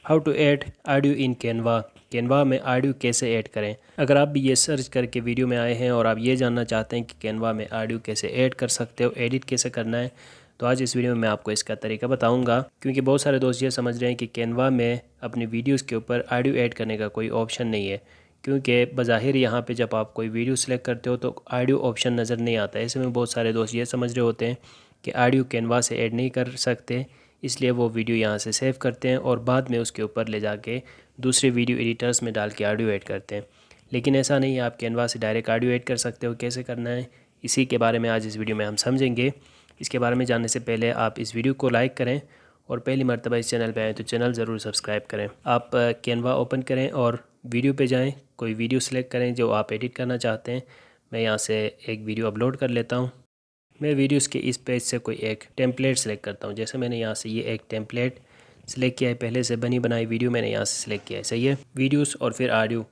How to add audio in Canva. Canva में audio कैसे add करें। अगर आप भी ये सर्च करके वीडियो में आए हैं और आप ये जानना चाहते हैं कि कैनवा में ऑडियो कैसे ऐड कर सकते हो, एडिट कैसे करना है, तो आज इस वीडियो में मैं आपको इसका तरीका बताऊंगा। क्योंकि बहुत सारे दोस्त ये समझ रहे हैं कि कैनवा में अपनी वीडियोस के ऊपर ऑडियो ऐड करने का कोई ऑप्शन नहीं है, क्योंकि बज़ाहिर यहाँ पे जब आप कोई वीडियो सेलेक्ट करते हो तो ऑडियो ऑप्शन नज़र नहीं आता है। ऐसे में बहुत सारे दोस्त ये समझ रहे होते हैं कि ऑडियो कैनवा से ऐड नहीं कर सकते, इसलिए वो वीडियो यहाँ से सेव करते हैं और बाद में उसके ऊपर ले जाके दूसरे वीडियो एडिटर्स में डाल के ऑडियो ऐड करते हैं। लेकिन ऐसा नहीं है, आप कैनवा से डायरेक्ट ऑडियो ऐड कर सकते हो। कैसे करना है इसी के बारे में आज इस वीडियो में हम समझेंगे। इसके बारे में जानने से पहले आप इस वीडियो को लाइक करें और पहली मर्तबा इस चैनल पर आएँ तो चैनल ज़रूर सब्सक्राइब करें। आप कैनवा ओपन करें और वीडियो पे जाएं, कोई वीडियो सेलेक्ट करें जो आप एडिट करना चाहते हैं। मैं यहाँ से एक वीडियो अपलोड कर लेता हूँ। मैं वीडियोस के इस पेज से कोई एक टेम्पलेट सेलेक्ट करता हूँ। जैसे मैंने यहाँ से ये एक टेम्पलेट सेलेक्ट किया है, पहले से बनी बनाई वीडियो मैंने यहाँ से सिलेक्ट किया है। सही है, वीडियोस और फिर ऑडियो।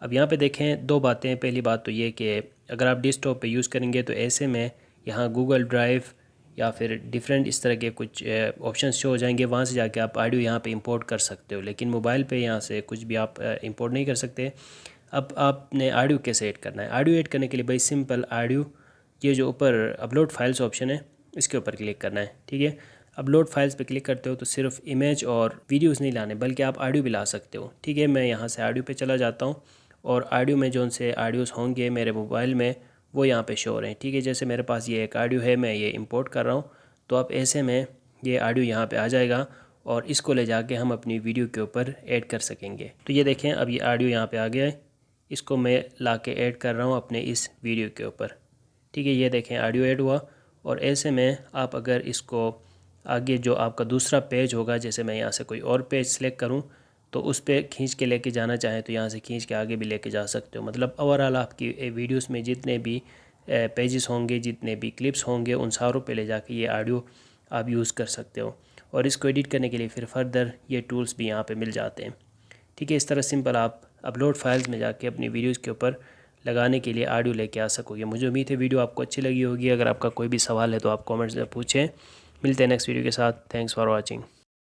अब यहाँ पे देखें दो बातें। पहली बात तो ये कि अगर आप डेस्कटॉप पे यूज़ करेंगे तो ऐसे में यहाँ गूगल ड्राइव या फिर डिफरेंट इस तरह के कुछ ऑप्शन शो हो जाएंगे, वहाँ से जाके आप ऑडियो यहाँ पे इंपोर्ट कर सकते हो। लेकिन मोबाइल पे यहाँ से कुछ भी आप इंपोर्ट नहीं कर सकते। अब आपने ऑडियो कैसे ऐड करना है। ऑडियो ऐड करने के लिए भाई सिंपल, ऑडियो ये जो ऊपर अपलोड फाइल्स ऑप्शन है इसके ऊपर क्लिक करना है। ठीक है, अपलोड फाइल्स पे क्लिक करते हो तो सिर्फ इमेज और वीडियोस नहीं लाने बल्कि आप ऑडियो भी ला सकते हो। ठीक है, मैं यहाँ से ऑडियो पे चला जाता हूँ और ऑडियो में जो से ऑडियोस होंगे मेरे मोबाइल में वो यहाँ पे शो हो रहे हैं। ठीक है, जैसे मेरे पास ये एक ऑडियो है, मैं ये इंपोर्ट कर रहा हूँ, तो अब ऐसे में ये ऑडियो यहाँ पे आ जाएगा और इसको ले जाके हम अपनी वीडियो के ऊपर ऐड कर सकेंगे। तो ये देखें अब ये ऑडियो यहाँ पे आ गया है, इसको मैं ला के ऐड कर रहा हूँ अपने इस वीडियो के ऊपर। ठीक है, ये देखें ऑडियो ऐड हुआ। और ऐसे में आप अगर इसको आगे जो आपका दूसरा पेज होगा, जैसे मैं यहाँ से कोई और पेज सेलेक्ट करूँ तो उस पर खींच के लेके जाना चाहें तो यहाँ से खींच के आगे भी लेके जा सकते हो। मतलब ओवरऑल आपकी वीडियोस में जितने भी पेजेस होंगे, जितने भी क्लिप्स होंगे, उन सारों पे ले जाके ये ऑडियो आप यूज़ कर सकते हो। और इसको एडिट करने के लिए फिर फर्दर ये टूल्स भी यहाँ पे मिल जाते हैं। ठीक है, इस तरह सिंपल आप अपलोड फाइल्स में जाके अपनी वीडियोज़ के ऊपर लगाने के लिए ऑडियो लेके आ सकोगे। मुझे उम्मीद है वीडियो आपको अच्छी लगी होगी। अगर आपका कोई भी सवाल है तो आप कमेंट्स में पूछें। मिलते हैं नेक्स्ट वीडियो के साथ। Thanks for watching.